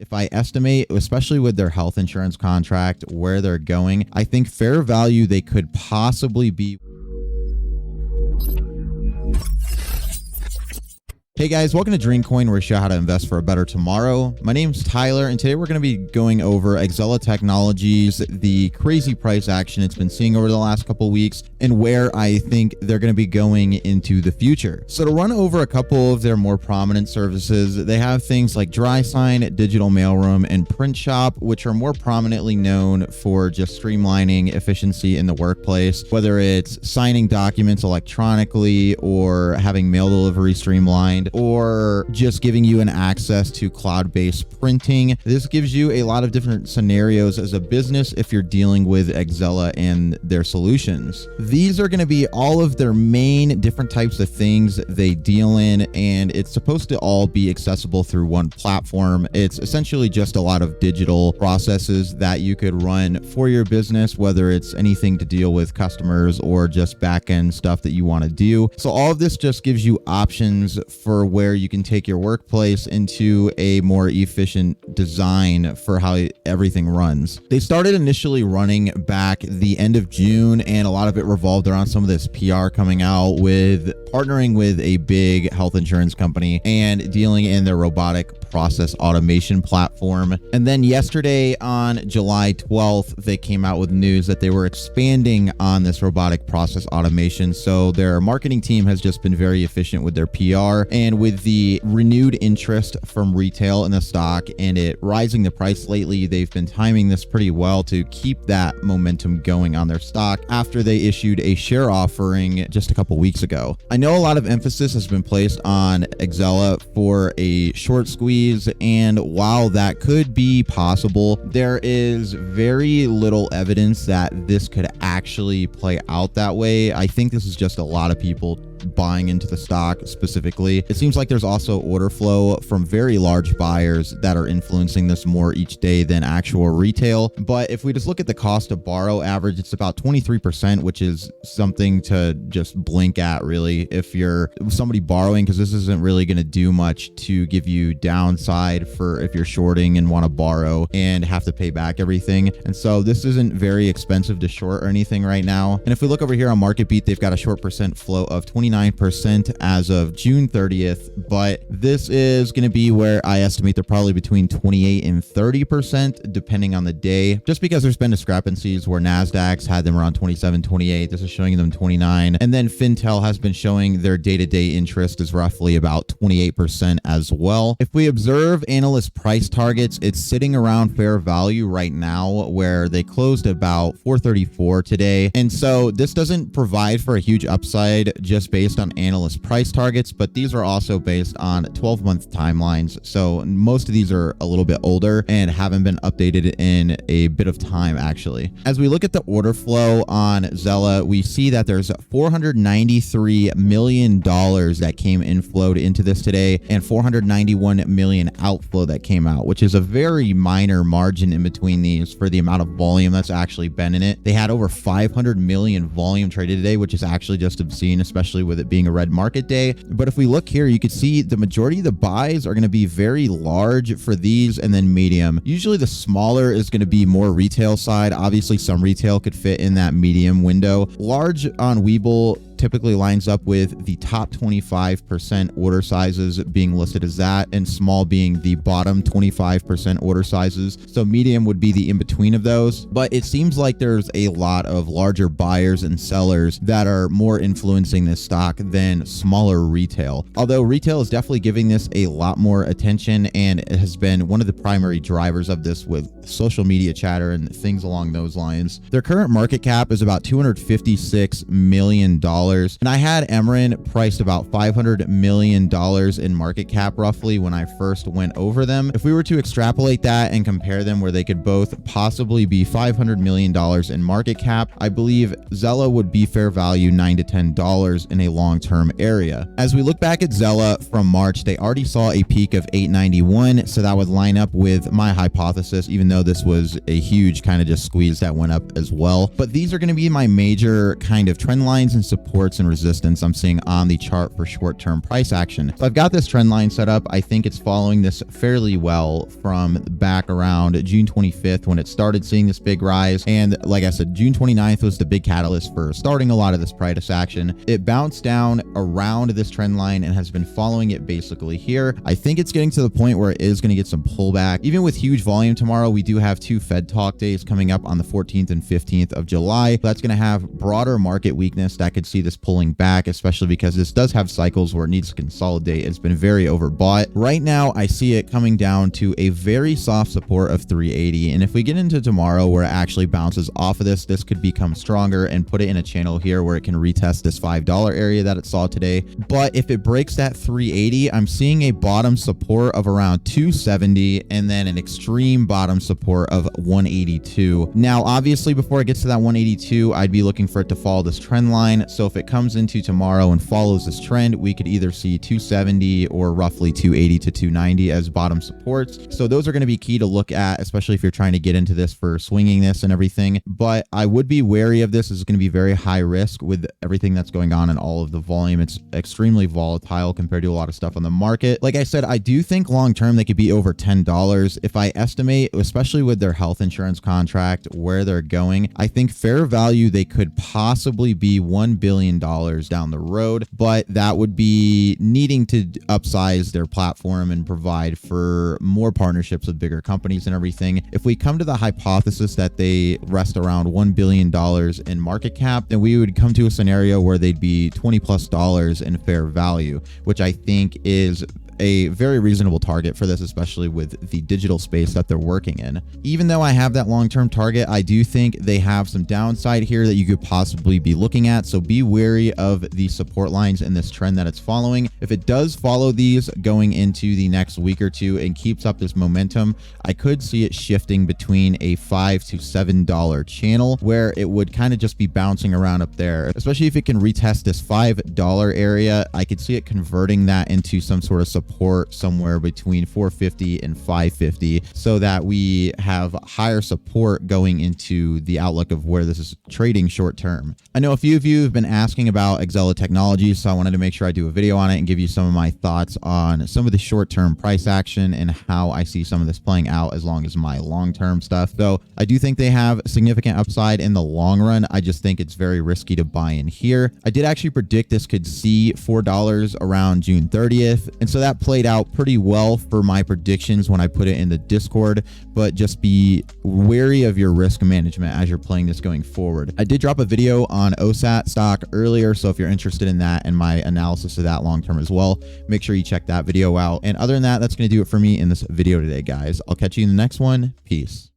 If I estimate, especially with their health insurance contract, where they're going, I think fair value they could possibly be. Hey guys, welcome to DreamCoin, where we show how to invest for a better tomorrow. My name's Tyler, and today we're going to be going over Exela Technologies, the crazy price action it's been seeing over the last couple of weeks, and where I think they're going to be going into the future. So to run over a couple of their more prominent services, they have things like DrySign, Digital Mailroom, and Print Shop, which are more prominently known for just streamlining efficiency in the workplace, whether it's signing documents electronically or having mail delivery streamlined, or just giving you an access to cloud-based printing. This gives you a lot of different scenarios as a business if you're dealing with Exela and their solutions. These are going to be all of their main different types of things they deal in, and it's supposed to all be accessible through one platform. It's essentially just a lot of digital processes that you could run for your business, whether it's anything to deal with customers or just back-end stuff that you want to do. So all of this just gives you options for where you can take your workplace into a more efficient design for how everything runs. They started initially running back the end of June, and a lot of it revolved around some of this PR coming out with partnering with a big health insurance company and dealing in their robotic process automation platform. And then yesterday on July 12th, they came out with news that they were expanding on this robotic process automation. So their marketing team has just been very efficient with their PR, and with the renewed interest from retail in the stock and it rising the price lately, they've been timing this pretty well to keep that momentum going on their stock after they issued a share offering just a couple weeks ago. I know a lot of emphasis has been placed on Exela for a short squeeze, and while that could be possible, there is very little evidence that this could actually play out that way. I think this is just a lot of people buying into the stock specifically. It seems like there's also order flow from very large buyers that are influencing this more each day than actual retail. But if we just look at the cost to borrow average, it's about 23%, which is something to just blink at, really, if you're somebody borrowing, because this isn't really going to do much to give you downside for if you're shorting and want to borrow and have to pay back everything. And so this isn't very expensive to short or anything right now. And if we look over here on MarketBeat, they've got a short percent flow of 29% as of June 30th, but this is going to be where I estimate they're probably between 28 and 30% depending on the day, just because there's been discrepancies where NASDAQ's had them around 27, 28. This is showing them 29. And then Fintel has been showing their day-to-day interest is roughly about 28% as well. If we observe Analyst price targets, it's sitting around fair value right now, where they closed about 434 today. And so this doesn't provide for a huge upside just based on Analyst price targets, but these are also based on 12-month timelines. So most of these are a little bit older and haven't been updated in a bit of time, actually. As we look at the order flow on Xela, we see that there's $493 million that came inflowed into this today and $491 million outflow that came out, which is a very minor margin in between these for the amount of volume that's actually been in it. They had over 500 million volume traded today, which is actually just obscene, especially with it being a red market day. But if we look here, you can see the majority of the buys are going to be very large for these, and then medium. Usually the smaller is going to be more retail side. Obviously some retail could fit in that medium window. Large on Webull typically lines up with the top 25% order sizes being listed as that, and small being the bottom 25% order sizes. So medium would be the in-between of those. But it seems like there's a lot of larger buyers and sellers that are more influencing this stock than smaller retail. Although retail is definitely giving this a lot more attention, and it has been one of the primary drivers of this with social media chatter and things along those lines. Their current market cap is about $256 million. And I had Emeren priced about $500 million in market cap roughly when I first went over them. If we were to extrapolate that and compare them where they could both possibly be $500 million in market cap, I believe Xela would be fair value $9 to $10 in a long-term area. As we look back at Xela from March, they already saw a peak of $891, so that would line up with my hypothesis, even though this was a huge kind of just squeeze that went up as well. But these are going to be my major kind of trend lines and support supports and resistance I'm seeing on the chart for short-term price action. So I've got this trend line set up. I think it's following this fairly well from back around June 25th when it started seeing this big rise. And like I said, June 29th was the big catalyst for starting a lot of this price action. It bounced down around this trend line and has been following it basically here. I think it's getting to the point where it is going to get some pullback. Even with huge volume tomorrow, we do have 2 Fed talk days coming up on the 14th and 15th of July. That's going to have broader market weakness that could see this pulling back, especially because this does have cycles where it needs to consolidate. It's been very overbought. Right now, I see it coming down to a very soft support of 380. And if we get into tomorrow where it actually bounces off of this could become stronger and put it in a channel here where it can retest this $5 area that it saw today. But if it breaks that 380, I'm seeing a bottom support of around 270 and then an extreme bottom support of 182. Now, obviously, before it gets to that 182, I'd be looking for it to follow this trend line. So if it comes into tomorrow and follows this trend, we could either see 270 or roughly 280 to 290 as bottom supports. So those are going to be key to look at, especially if you're trying to get into this for swinging this and everything. But I would be wary of this. It's going to be very high risk with everything that's going on and all of the volume. It's extremely volatile compared to a lot of stuff on the market. Like I said, I do think long term they could be over $10. If I estimate, especially with their health insurance contract, where they're going, I think fair value they could possibly be $1 billion down the road, but that would be needing to upsize their platform and provide for more partnerships with bigger companies and everything. If we come to the hypothesis that they rest around $1 billion in market cap, then we would come to a scenario where they'd be $20+ in fair value, which I think is a very reasonable target for this, especially with the digital space that they're working in. Even though I have that long-term target, I do think they have some downside here that you could possibly be looking at. So be wary of the support lines in this trend that it's following. If it does follow these going into the next week or two and keeps up this momentum, I could see it shifting between a $5 to $7 channel where it would kind of just be bouncing around up there, especially if it can retest this $5 area. I could see it converting that into some sort of support somewhere between 450 and 550 so that we have higher support going into the outlook of where this is trading short term. I know a few of you have been asking about Exela Technologies, so I wanted to make sure I do a video on it and give you some of my thoughts on some of the short-term price action and how I see some of this playing out as long as my long-term stuff. So I do think they have significant upside in the long run. I just think it's very risky to buy in here. I did actually predict this could see $4 around June 30th, and so that played out pretty well for my predictions when I put it in the Discord, but just be wary of your risk management as you're playing this going forward. I did drop a video on OSAT stock earlier, so if you're interested in that and my analysis of that long term as well, make sure you check that video out. And other than that, that's going to do it for me in this video today, guys. I'll catch you in the next one. Peace.